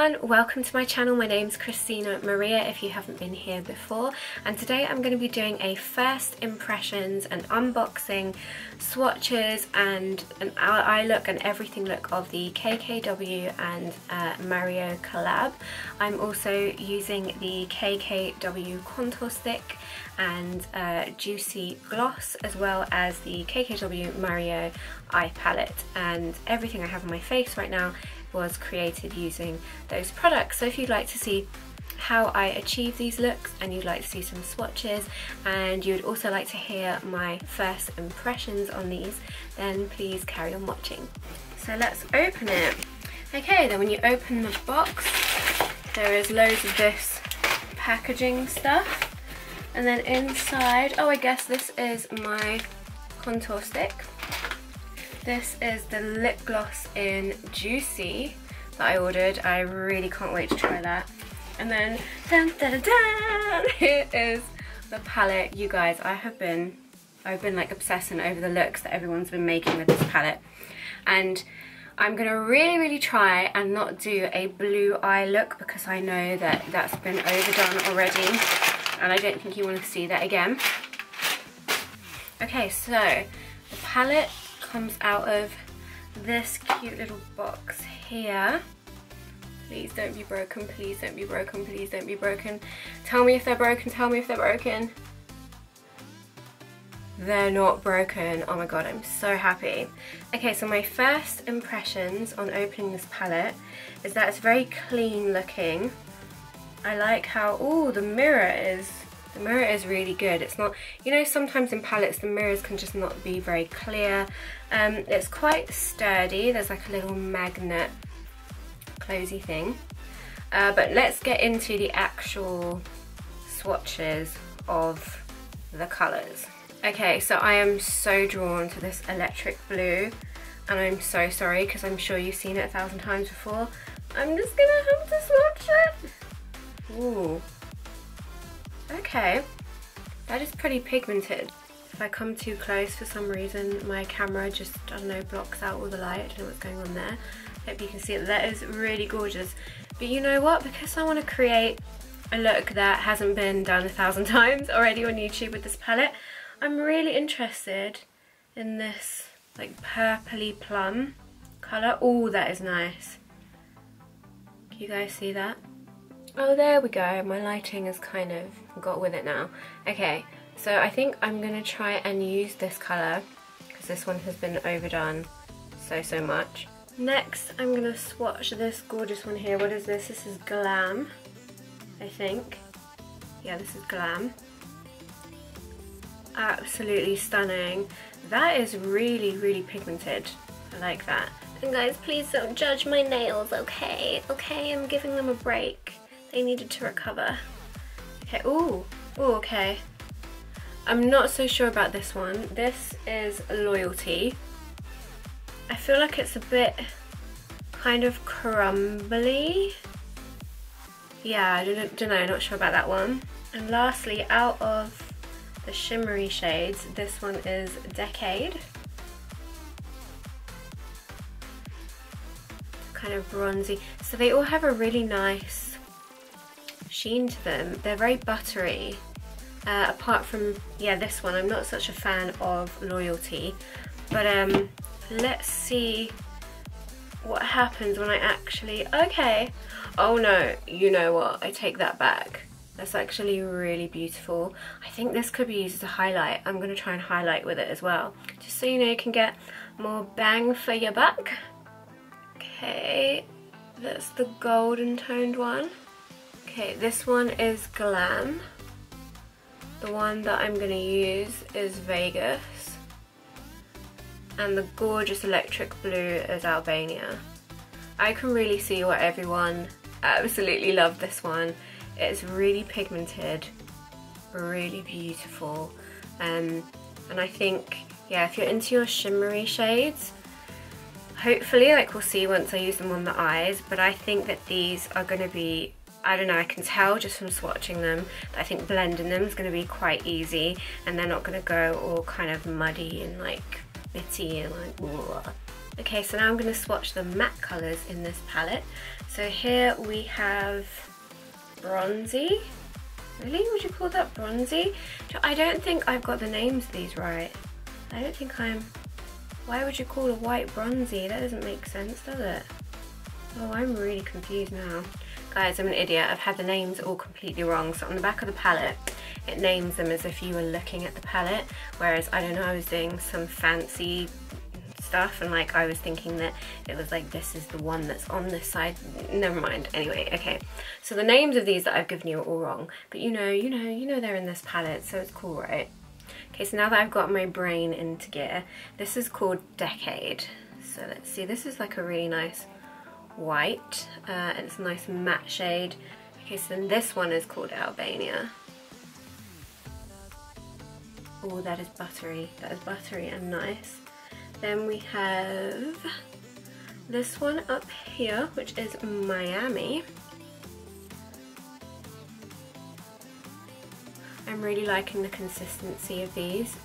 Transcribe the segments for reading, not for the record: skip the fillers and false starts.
everyone, welcome to my channel. My name's Christina Maria if you haven't been here before, and today I'm going to be doing a first impressions and unboxing, swatches and an eye look and everything look of the KKW and Mario collab. I'm also using the KKW contour stick and juicy gloss, as well as the KKW Mario eye palette, and everything I have on my face right now was created using those products. So if you'd like to see how I achieve these looks and you'd like to see some swatches and you'd also like to hear my first impressions on these, then please carry on watching. So let's open it. Okay, then when you open the box there is loads of this packaging stuff, and then inside, oh I guess this is my contour stick. This is the lip gloss in Juicy that I ordered. I really can't wait to try that. And then, dun, dun, dun, dun, here is the palette. You guys, I've been like obsessing over the looks that everyone's been making with this palette. And I'm gonna really try and not do a blue eye look, because I know that that's been overdone already and I don't think you want to see that again. Okay, so the palette comes out of this cute little box here. Please don't be broken, please don't be broken, please don't be broken. Tell me if they're broken, tell me if they're broken. They're not broken. Oh my god, I'm so happy. Okay, so my first impressions on opening this palette is that it's very clean looking. I like how, oh, the mirror is really good. It's not, you know, sometimes in palettes the mirrors can just not be very clear. It's quite sturdy. There's like a little magnet closey thing. But let's get into the actual swatches of the colours. Okay, so I am so drawn to this electric blue, and I'm so sorry because I'm sure you've seen it 1,000 times before. I'm just gonna have to swatch it. Ooh. Okay, that is pretty pigmented. If I come too close for some reason, my camera just, I don't know, blocks out all the light. I don't know what's going on there. Hope you can see it. That is really gorgeous. But you know what? Because I want to create a look that hasn't been done 1,000 times already on YouTube with this palette, I'm really interested in this like purpley plum colour. Oh, that is nice. Can you guys see that? Oh, there we go. My lighting has kind of got with it now. Okay, so I think I'm going to try and use this colour because this one has been overdone so much. Next, I'm going to swatch this gorgeous one here. What is this? This is Glam, I think. Yeah, this is Glam. Absolutely stunning. That is really pigmented. I like that. And guys, please don't judge my nails, okay? Okay, I'm giving them a break. They needed to recover. Okay, ooh, okay. I'm not so sure about this one. This is Loyalty. I feel like it's a bit kind of crumbly. Yeah, I don't know, not sure about that one. And lastly, out of the shimmery shades, this one is Decade. Kind of bronzy. So they all have a really nice sheen to them. They're very buttery. Apart from, yeah, this one, I'm not such a fan of Loyalty. But let's see what happens when I actually, okay. Oh no, you know what, I take that back. That's actually really beautiful. I think this could be used as a highlight. I'm going to try and highlight with it as well, just so you know you can get more bang for your buck. Okay, that's the golden toned one. Okay, this one is Glam. The one that I'm going to use is Vegas. And the gorgeous electric blue is Albania. I can really see why everyone absolutely loved this one. It's really pigmented, really beautiful. And I think, yeah, if you're into your shimmery shades, hopefully, like we'll see once I use them on the eyes, but I think that these are going to be, I don't know, I can tell just from swatching them that I think blending them is going to be quite easy, and they're not going to go all kind of muddy and like bitty and like, Okay, so now I'm going to swatch the matte colours in this palette. So here we have bronzy. Really? Would you call that bronzy? I don't think I've got the names of these right. I don't think I'm... Why would you call a white bronzy? That doesn't make sense, does it? Oh, I'm really confused now. Guys, I'm an idiot. I've had the names all completely wrong. So on the back of the palette, it names them as if you were looking at the palette. Whereas, I don't know, I was doing some fancy stuff and like I was thinking that it was like this is the one that's on this side. Never mind. Anyway, okay. So the names of these that I've given you are all wrong. But you know they're in this palette, so it's cool, right? Okay, so now that I've got my brain into gear, this is called Decade. So let's see, this is like a really nice white, and it's a nice matte shade. Okay, so then this one is called Albania. Oh, that is buttery. That is buttery and nice. Then we have this one up here, which is Miami. I'm really liking the consistency of these.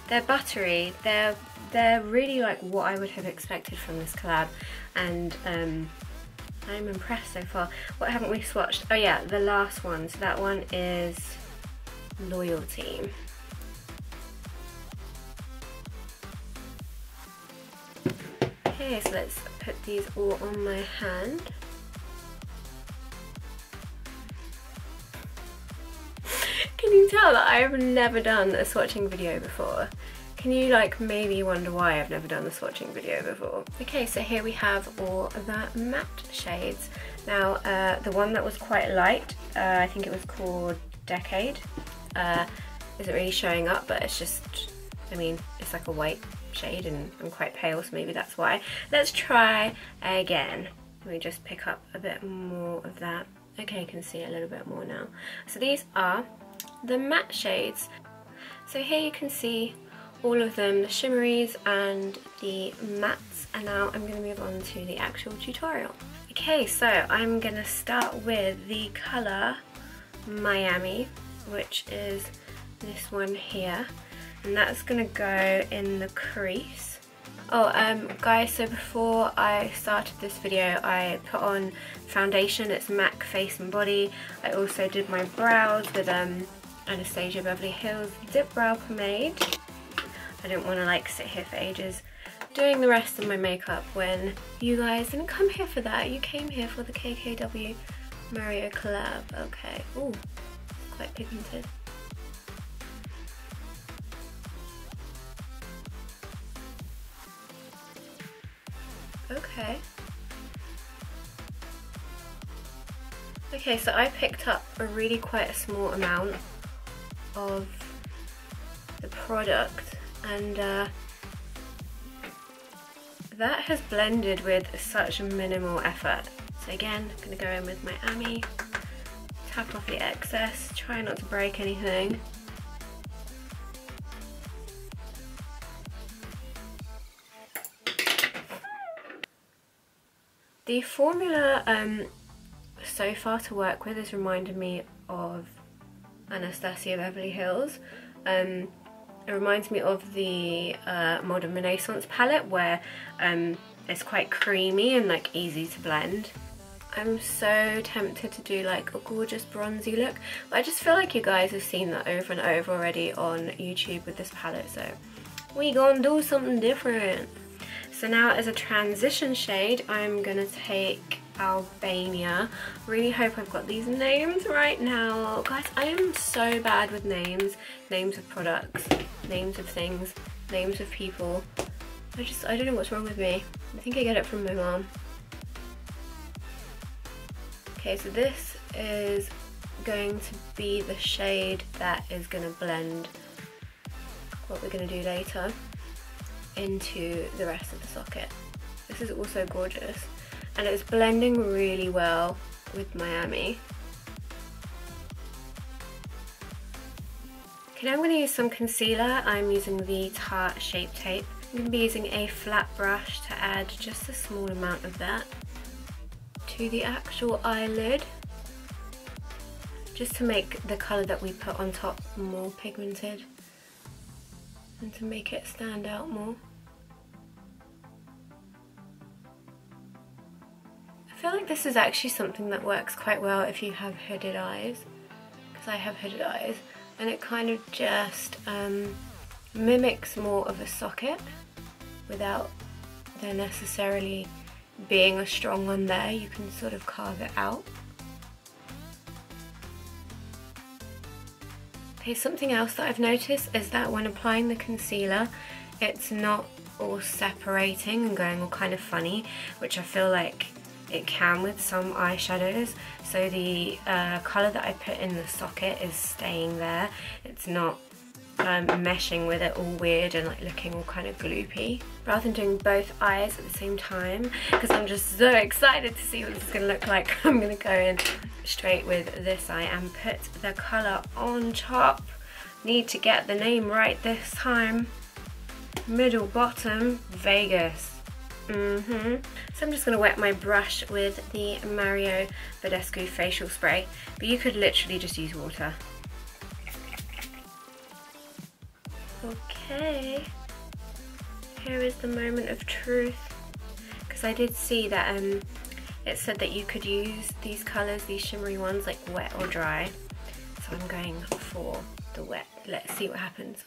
They're buttery. They're really like what I would have expected from this collab, and I'm impressed so far. What haven't we swatched? Oh yeah, the last one. So that one is Loyalty. Okay, so let's put these all on my hand. Can you tell that I've never done a swatching video before? Can you like maybe wonder why I've never done a swatching video before? Okay, so here we have all the matte shades. Now, the one that was quite light, I think it was called Decade, isn't really showing up, but it's just, I mean, it's like a white shade and I'm quite pale, so maybe that's why. Let's try again. Let me just pick up a bit more of that. Okay, you can see a little bit more now. So these are the matte shades. So here you can see all of them, the shimmeries and the mattes, and now I'm going to move on to the actual tutorial. Okay, so I'm going to start with the colour Miami, which is this one here, and that's going to go in the crease. Oh, guys, so before I started this video, I put on foundation. It's MAC Face and Body. I also did my brows with Anastasia Beverly Hills Dip Brow Pomade. I didn't want to like sit here for ages doing the rest of my makeup when you guys didn't come here for that. You came here for the KKW Mario collab. Okay. Ooh, quite pigmented. Okay. Okay, so I picked up a really quite a small amount of the product, and that has blended with such minimal effort. So again, I'm going to go in with my Ami, tap off the excess, try not to break anything. The formula so far to work with has reminded me of Anastasia Beverly Hills. It reminds me of the Modern Renaissance palette, where it's quite creamy and like easy to blend. I'm so tempted to do like a gorgeous bronzy look, but I just feel like you guys have seen that over and over already on YouTube with this palette, so we gonna do something different. So now as a transition shade, I'm gonna take Albania. Really hope I've got these names right now. Guys, I am so bad with names. Names of products, names of things, names of people. I don't know what's wrong with me. I think I get it from my mom. Okay, so this is going to be the shade that is going to blend what we're going to do later into the rest of the socket. This is also gorgeous, and it's blending really well with Miami. Okay, now I'm going to use some concealer. I'm using the Tarte Shape Tape. I'm going to be using a flat brush to add just a small amount of that to the actual eyelid, just to make the colour that we put on top more pigmented and to make it stand out more. feel like this is actually something that works quite well if you have hooded eyes, because I have hooded eyes, and it kind of just mimics more of a socket without there necessarily being a strong one there. You can sort of carve it out. Okay, something else that I've noticed is that when applying the concealer, it's not all separating and going all kind of funny, which I feel like it can with some eyeshadows. So the colour that I put in the socket is staying there. It's not meshing with it all weird and like looking all kind of gloopy. Rather than doing both eyes at the same time, because I'm just so excited to see what this is going to look like, I'm going to go in straight with this eye and put the colour on top. Need to get the name right this time. Middle bottom Vegas. So I'm just going to wet my brush with the Mario Badescu facial spray, but you could literally just use water. Okay, here is the moment of truth, because I did see that it said that you could use these colours, these shimmery ones, like wet or dry, so I'm going for the wet. Let's see what happens.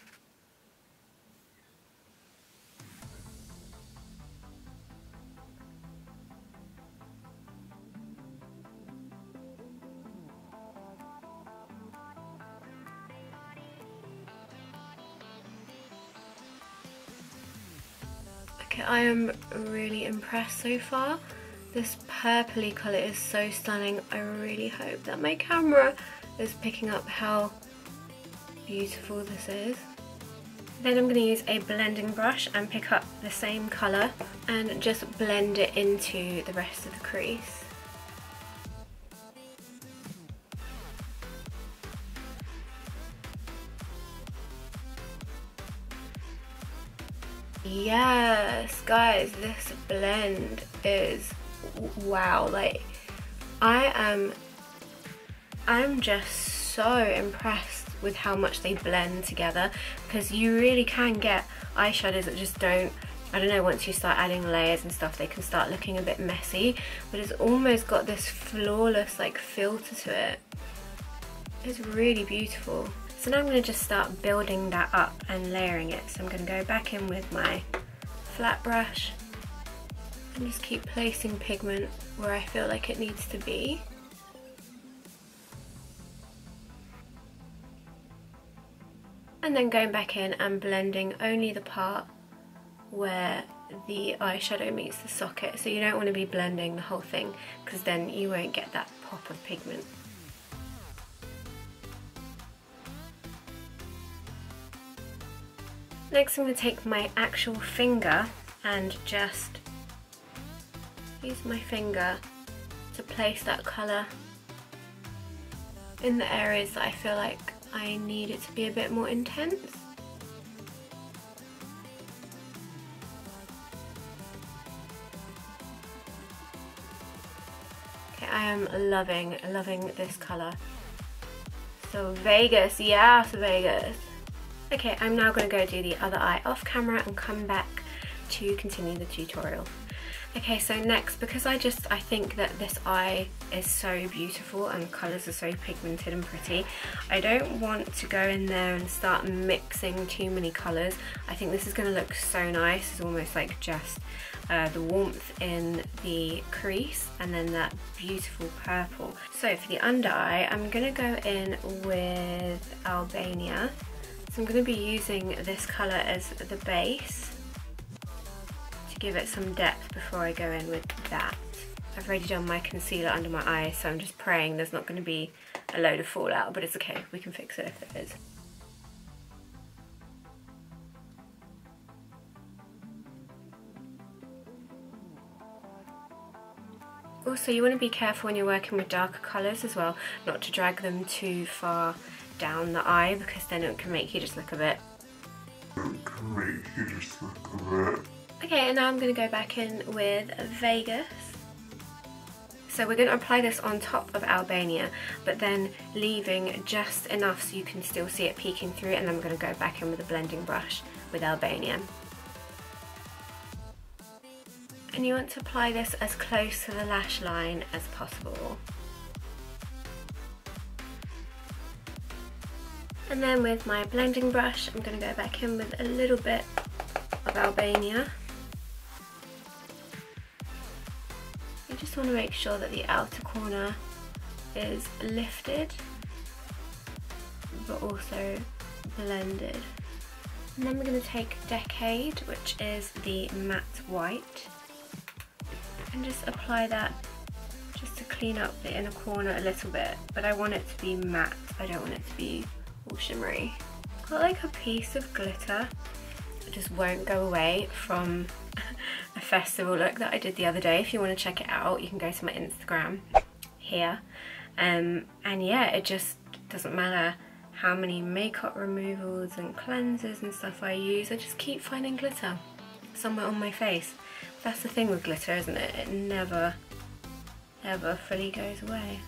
I am really impressed so far. This purpley colour is so stunning. I really hope that my camera is picking up how beautiful this is. Then I'm going to use a blending brush and pick up the same colour and just blend it into the rest of the crease. Yes, guys, this blend is wow. Like, I'm just so impressed with how much they blend together, because you really can get eyeshadows that just don't, I don't know, once you start adding layers and stuff, they can start looking a bit messy, but it's almost got this flawless like filter to it. It's really beautiful. So now I'm going to just start building that up and layering it. So I'm going to go back in with my flat brush and just keep placing pigment where I feel like it needs to be. And then going back in and blending only the part where the eyeshadow meets the socket. So you don't want to be blending the whole thing, because then you won't get that pop of pigment. Next I'm going to take my actual finger and just use my finger to place that colour in the areas that I feel like I need it to be a bit more intense. Okay, I am loving this colour. So Vegas, yes, Vegas. Okay, I'm now going to go do the other eye off camera and come back to continue the tutorial. Okay, so next, because I think that this eye is so beautiful and the colours are so pigmented and pretty, I don't want to go in there and start mixing too many colours. I think this is going to look so nice. It's almost like just the warmth in the crease and then that beautiful purple. So for the under eye, I'm going to go in with Albania. So I'm going to be using this colour as the base to give it some depth before I go in with that. I've already done my concealer under my eyes, so I'm just praying there's not going to be a load of fallout, but it's okay, we can fix it if there is. Also, you want to be careful when you're working with darker colours as well, not to drag them too far down the eye, because then it can make you just look a bit. Okay, and now I'm going to go back in with Vegas. So we're going to apply this on top of Albania, but then leaving just enough so you can still see it peeking through, and then I'm going to go back in with a blending brush with Albania. And you want to apply this as close to the lash line as possible. And then with my blending brush, I'm going to go back in with a little bit of Albania. You just want to make sure that the outer corner is lifted, but also blended. And then we're going to take Decade, which is the matte white, and just apply that just to clean up the inner corner a little bit, but I want it to be matte, I don't want it to be all shimmery. I've got like a piece of glitter that just won't go away from a festival look that I did the other day. If you want to check it out, you can go to my Instagram here. And yeah, it just doesn't matter how many makeup removals and cleansers and stuff I use, I just keep finding glitter somewhere on my face. That's the thing with glitter, isn't it? It never ever fully goes away.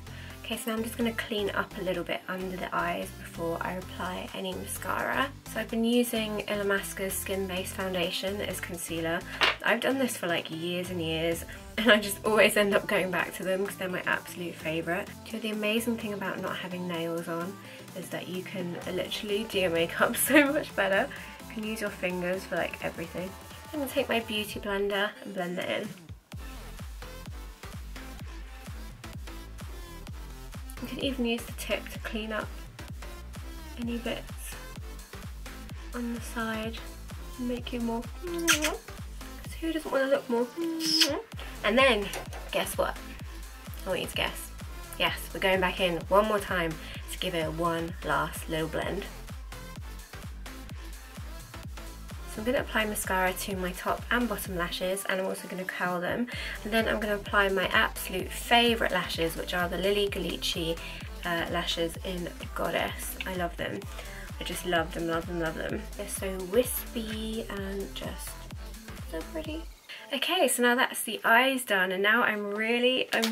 Okay, so now I'm just going to clean up a little bit under the eyes before I apply any mascara. So I've been using Illamasqua's Skin Based Foundation as concealer. I've done this for like years and years, and I just always end up going back to them because they're my absolute favourite. So the amazing thing about not having nails on is that you can literally do your makeup so much better. You can use your fingers for like everything. I'm going to take my beauty blender and blend that in. You can even use the tip to clean up any bits on the side and make you more, because who doesn't want to look more? And then, guess what? I want you to guess. Yes, we're going back in one more time to give it one last little blend. So I'm going to apply mascara to my top and bottom lashes, and I'm also going to curl them. And then I'm going to apply my absolute favourite lashes, which are the Lily Ghalichi lashes in Goddess. I love them. I just love them, love them, love them. They're so wispy and just so pretty. Okay, so now that's the eyes done, and now I'm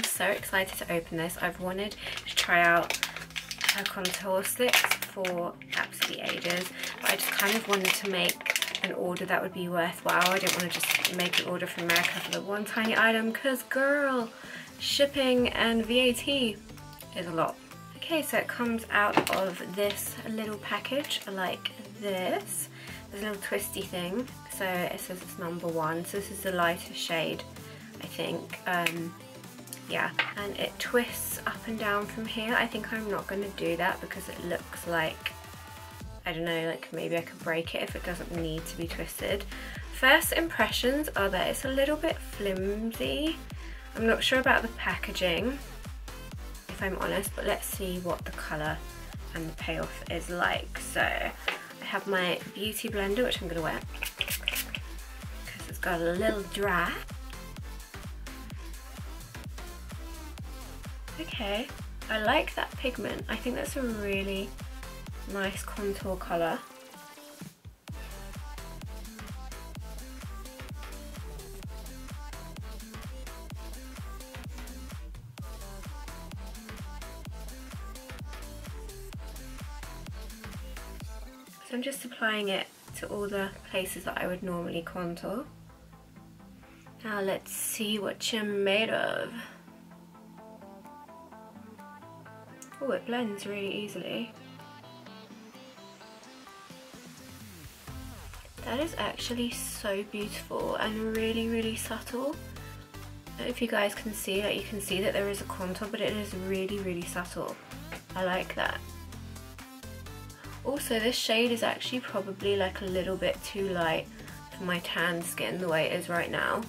so excited to open this. I've wanted to try out her contour sticks for absolutely ages, but I just kind of wanted to make an order that would be worthwhile. I didn't want to just make an order from America for the one tiny item, because girl, shipping and VAT is a lot. Okay, so it comes out of this little package like this. There's a little twisty thing, so it says it's #1, so this is the lighter shade, I think. Yeah, and it twists up and down from here. I think I'm not going to do that because it looks like, I don't know, like maybe I could break it if it doesn't need to be twisted. First impressions are that it's a little bit flimsy. I'm not sure about the packaging, if I'm honest, but let's see what the colour and the payoff is like. So I have my beauty blender, which I'm going to wet because it's got a little dry. Okay, I like that pigment. I think that's a really nice contour colour. So I'm just applying it to all the places that I would normally contour. Now let's see what you're made of. Oh, it blends really easily. That is actually so beautiful and really, really subtle. I don't know if you guys can see it, you can see that there is a contour, but it is really, really subtle. I like that. Also, this shade is actually probably like a little bit too light for my tan skin the way it is right now.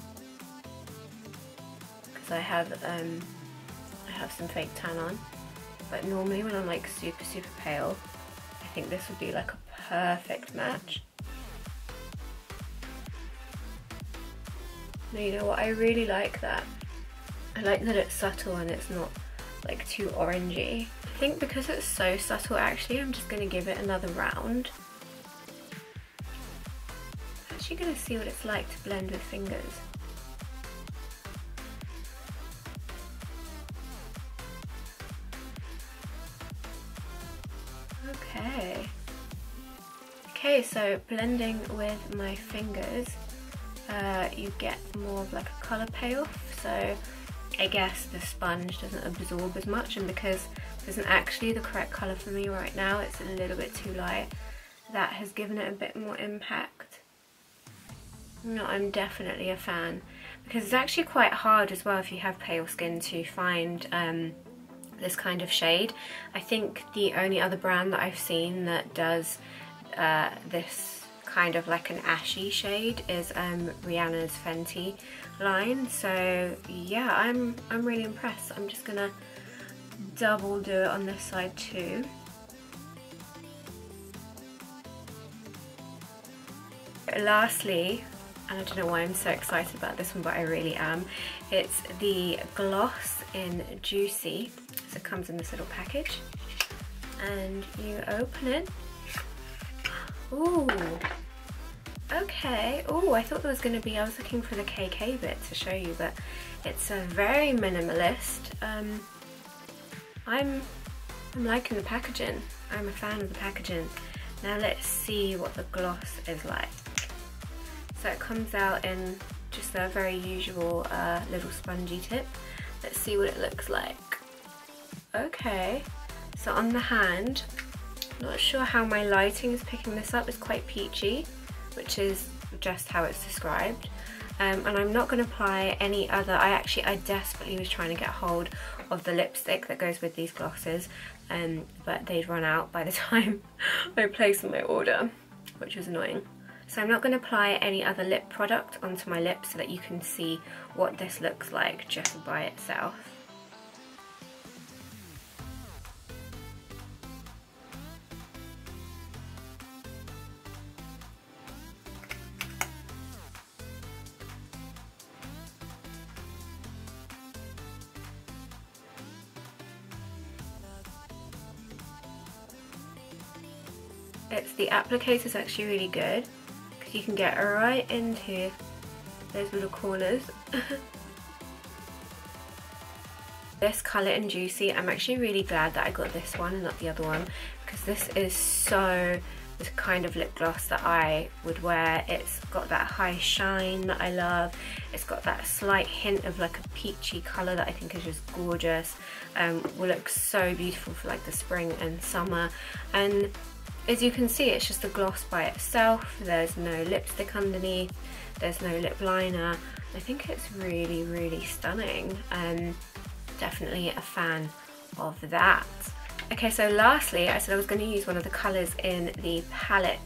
Because I have some fake tan on. But normally when I'm like super, super pale, I think this would be like a perfect match. Now, you know what, I really like that. I like that it's subtle and it's not like too orangey. I think because it's so subtle, actually, I'm just going to give it another round. I'm actually going to see what it's like to blend with fingers. Okay, so blending with my fingers, you get more of like a colour payoff, so I guess the sponge doesn't absorb as much, and because this isn't actually the correct colour for me right now, it's a little bit too light, that has given it a bit more impact. No, I'm definitely a fan, because it's actually quite hard as well if you have pale skin to find this kind of shade. I think the only other brand that I've seen that does this kind of like an ashy shade is Rihanna's Fenty line. So yeah, I'm really impressed. I'm just gonna double do it on this side too. Lastly, and I don't know why I'm so excited about this one, but I really am, it's the gloss in Juicy. So it comes in this little package and you open it. Ooh, okay. Oh, I thought there was going to be, I was looking for the KK bit to show you, but it's a very minimalist. I'm liking the packaging. I'm a fan of the packaging. Now let's see what the gloss is like. So it comes out in just a very usual little spongy tip. Let's see what it looks like. Okay, so on the hand, not sure how my lighting is picking this up. It's quite peachy, which is just how it's described. And I'm not going to apply any other. I desperately was trying to get hold of the lipstick that goes with these glosses, but they'd run out by the time I placed my order, which was annoying. So I'm not going to apply any other lip product onto my lips so that you can see what this looks like just by itself. The applicator is actually really good because you can get right into those little corners. This colour in Juicy, I'm actually really glad that I got this one and not the other one, because this is so the kind of lip gloss that I would wear. It's got that high shine that I love. It's got that slight hint of like a peachy colour that I think is just gorgeous. Will look so beautiful for like the spring and summer. And as you can see, it's just a gloss by itself. There's no lipstick underneath, there's no lip liner. I think it's really, really stunning. Definitely a fan of that. Okay, so lastly, I said I was going to use one of the colours in the palette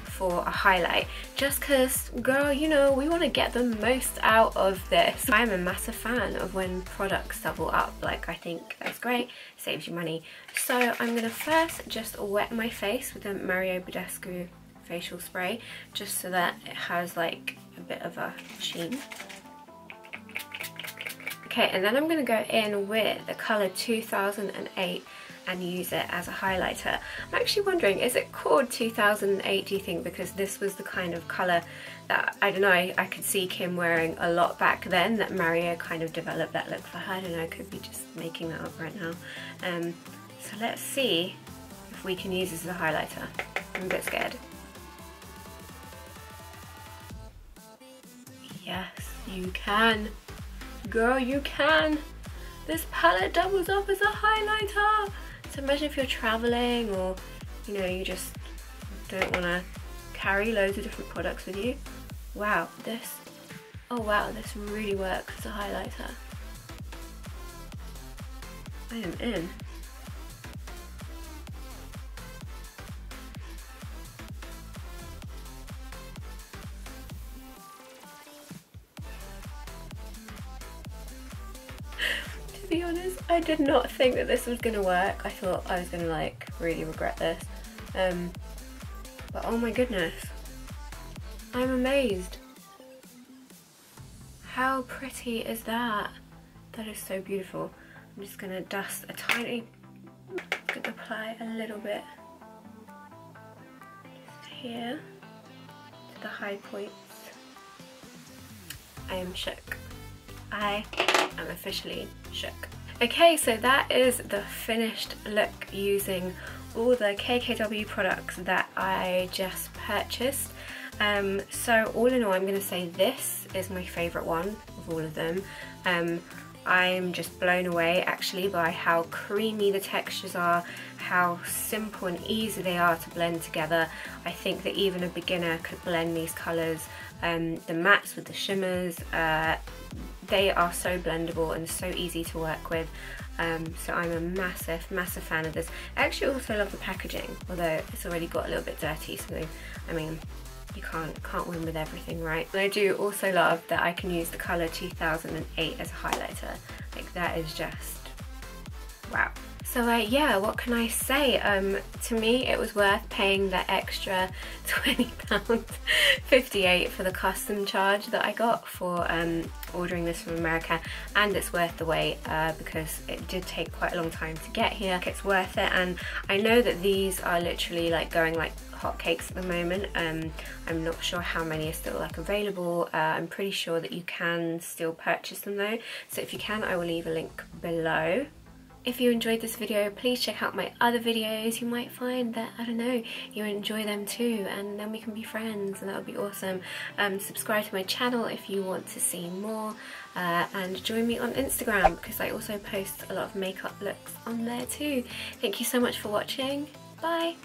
for a highlight, just because, girl, you know, we want to get the most out of this. I'm a massive fan of when products double up. Like, I think that's great, saves you money. So I'm going to first just wet my face with the Mario Badescu facial spray, just so that it has like a bit of a sheen. Okay, and then I'm going to go in with the colour 2008 and use it as a highlighter. I'm actually wondering, is it called 2008, do you think, because this was the kind of colour that, I don't know, I could see Kim wearing a lot back then, that Mario kind of developed that look for her. I don't know, I could be just making that up right now. So let's see if we can use this as a highlighter. I'm a bit scared. Yes, you can. Girl, you can. This palette doubles up as a highlighter. So imagine if you're traveling, or you know, you just don't want to carry loads of different products with you. Wow, this, oh wow, this really works as a highlighter. I am in. To be honest, I did not think that this was gonna work. I thought I was gonna like really regret this. But oh my goodness, I'm amazed. How pretty is that? That is so beautiful. I'm just gonna dust a tiny, gonna apply a little bit just here to the high points. I am shook. I am officially shook. Okay, so that is the finished look using all the KKW products that I just purchased. So all in all, I'm going to say this is my favourite one of all of them. I'm just blown away actually by how creamy the textures are, how simple and easy they are to blend together. I think that even a beginner could blend these colours. The mattes with the shimmers, they are so blendable and so easy to work with. So I'm a massive fan of this. I actually also love the packaging, although it's already got a little bit dirty, so I mean, you can't win with everything, right? And I do also love that I can use the colour 2008 as a highlighter. Like, that is just wow. So yeah, what can I say? To me it was worth paying the extra £20.58 for the custom charge that I got for ordering this from America, and it's worth the wait because it did take quite a long time to get here. It's worth it, and I know that these are literally like going like hotcakes at the moment. I'm not sure how many are still like available. I'm pretty sure that you can still purchase them though, so if you can, I will leave a link below. If you enjoyed this video, please check out my other videos. You might find that, I don't know, you enjoy them too, and then we can be friends, and that would be awesome. Subscribe to my channel if you want to see more, and join me on Instagram because I also post a lot of makeup looks on there too. Thank you so much for watching. Bye!